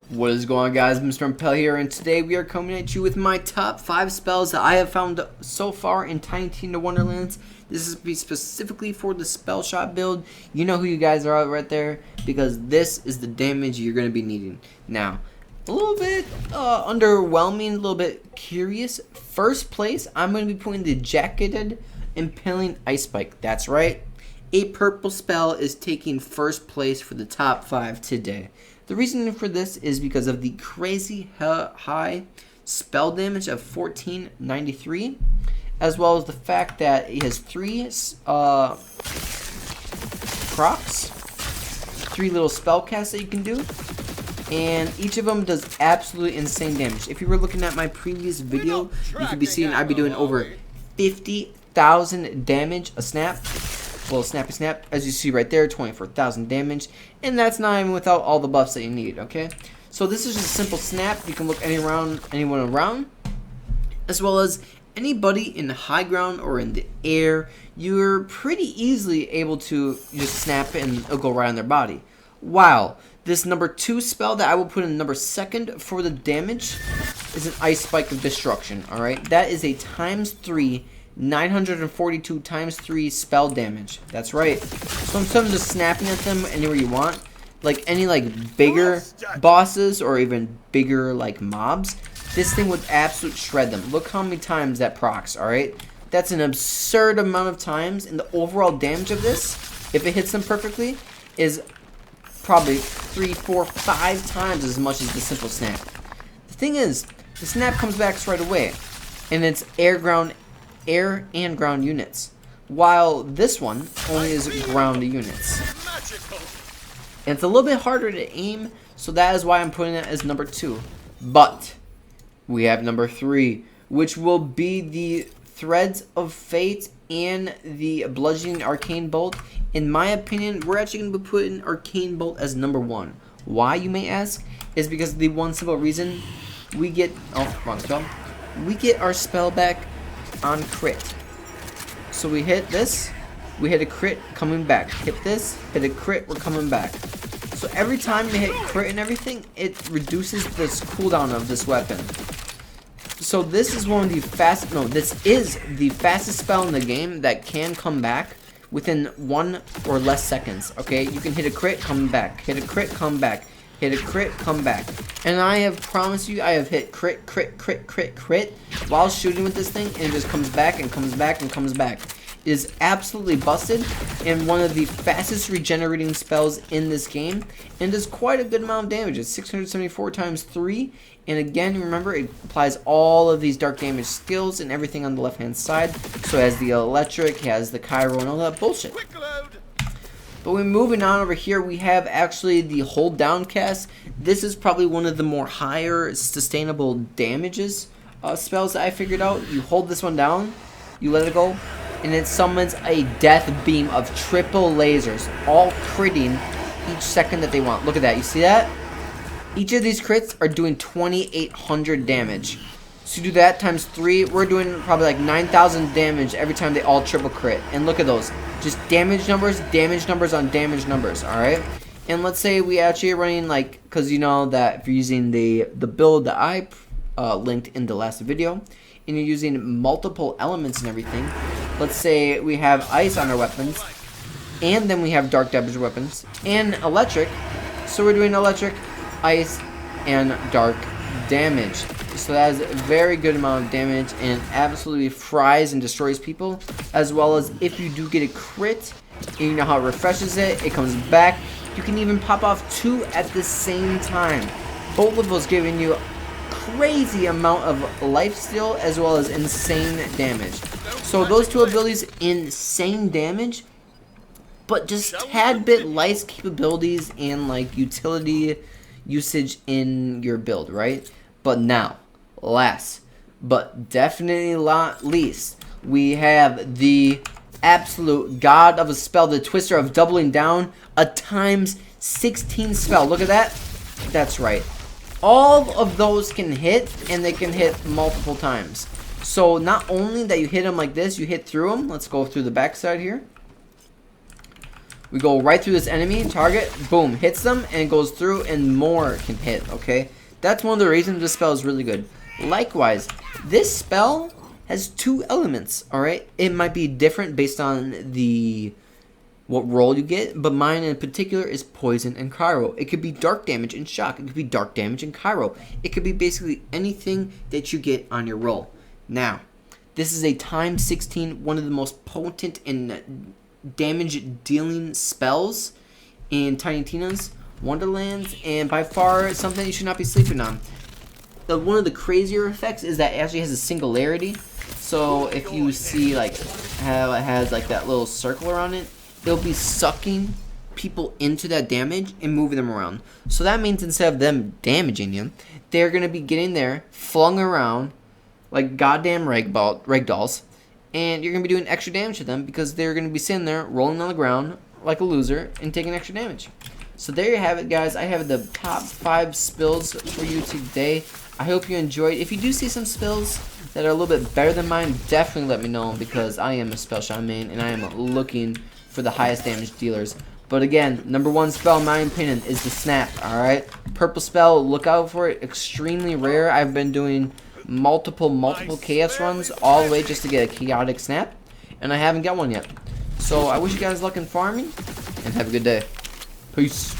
What is going on, guys? Mr. Impel here, and today we are coming at you with my top 5 spells that I have found so far in Tiny Tina Wonderlands. This is specifically for the spell shot build. You know who you guys are out right there, because this is the damage you're going to be needing. Now, a little bit underwhelming, a little bit curious. First place, I'm going to be putting the Jacketed Impaling Ice Spike. That's right. A purple spell is taking first place for the top 5 today. The reason for this is because of the crazy high spell damage of 1493, as well as the fact that it has 3 procs, 3 little spell casts that you can do, and each of them does absolutely insane damage. If you were looking at my previous video, you could be seeing I'd be doing over 50,000 damage a snap. Well, snappy snap, as you see right there, 24,000 damage, and that's not even without all the buffs that you need. Okay, so this is just a simple snap. You can look anyone around, as well as anybody in the high ground or in the air. You're pretty easily able to just snap it and it'll go right on their body. Wow, this number 2 spell that I will put in number 2 for the damage is an Ice Spike of Destruction. All right, that is a ×3. 942 ×3 spell damage. That's right. So instead of just snapping at them anywhere you want, like any bigger bosses or even bigger mobs, this thing would absolutely shred them. Look how many times that procs. All right, that's an absurd amount of times, and the overall damage of this, if it hits them perfectly, is probably 3, 4, 5 times as much as the simple snap. The thing is, the snap comes back right away, and it's air and ground units, while this one only is ground units. And it's a little bit harder to aim, so that is why I'm putting it as number 2. But we have number 3, which will be the Threads of Fate and the Bludgeoning Arcane Bolt. In my opinion, we're actually going to be putting Arcane Bolt as number 1. Why, you may ask, is because of the one simple reason: we get wrong spell. We get our spell back on crit. So we hit this, we hit a crit, coming back. Hit this, hit a crit, we're coming back. So every time you hit crit and everything, it reduces this cooldown of this weapon. So this is one of the this is the fastest spell in the game that can come back within 1 or less seconds. Okay, you can hit a crit, come back, hit a crit, come back, hit a crit, come back. And I have promised you, I have hit crit while shooting with this thing, and it just comes back and comes back and comes back. It is absolutely busted, and one of the fastest regenerating spells in this game, and does quite a good amount of damage. It's 674 ×3, and again, remember, it applies all of these dark damage skills and everything on the left hand side. So it has the electric, has the Cairo, and all that bullshit. But we're moving on over here. We have actually the hold down cast. This is probably one of the more higher sustainable damages spells that I figured out. You hold this one down, you let it go, and it summons a death beam of triple lasers, all critting each second that they want. Look at that. You see that? Each of these crits are doing 2,800 damage. So you do that ×3, we're doing probably 9,000 damage every time they all triple crit. And look at those. Just damage numbers on damage numbers, alright? And let's say we actually are running, because you know that if you're using the build that I linked in the last video, and you're using multiple elements and everything, let's say we have ice on our weapons, and then we have dark damage weapons, and electric. So we're doing electric, ice, and dark damage. So that is a very good amount of damage, and absolutely fries and destroys people. As well as if you do get a crit, and you know how it refreshes it, it comes back. You can even pop off 2 at the same time. Both of those giving you crazy amount of life steal as well as insane damage. So those 2 abilities, insane damage, but just tad bit less capabilities and utility usage in your build, right? But now, last but definitely not least, we have the absolute god of a spell, the Twister of Doubling Down, a ×16 spell. Look at that. That's right. All of those can hit, and they can hit multiple times. So not only that you hit them like this, you hit through them. Let's go through the backside here. We go right through this enemy target, boom, hits them, and it goes through, and more can hit, okay? That's one of the reasons this spell is really good. Likewise, this spell has 2 elements, alright? It might be different based on what role you get, but mine in particular is poison and cryo. It could be dark damage and shock. It could be dark damage and cryo. It could be basically anything that you get on your roll. Now, this is a times 16, one of the most potent and damage dealing spells in Tiny Tina's Wonderlands, and by far something you should not be sleeping on. One of the crazier effects is that it actually has a singularity. So if you see like how it has like that little circle around it, it'll be sucking people into that damage and moving them around. So that means instead of them damaging you, they're gonna be getting there, flung around like goddamn ragdolls, and you're gonna be doing extra damage to them because they're gonna be sitting there rolling on the ground like a loser and taking extra damage. So there you have it, guys. I have the top 5 spills for you today. I hope you enjoyed. If you do see some spills that are a little bit better than mine, definitely let me know, because I am a spell shot main and I am looking for the highest damage dealers. But again, number 1 spell in my opinion is the snap. Alright, purple spell, look out for it. Extremely rare. I've been doing multiple chaos runs all the way just to get a chaotic snap, and I haven't got one yet. So I wish you guys luck in farming, and have a good day. Peace.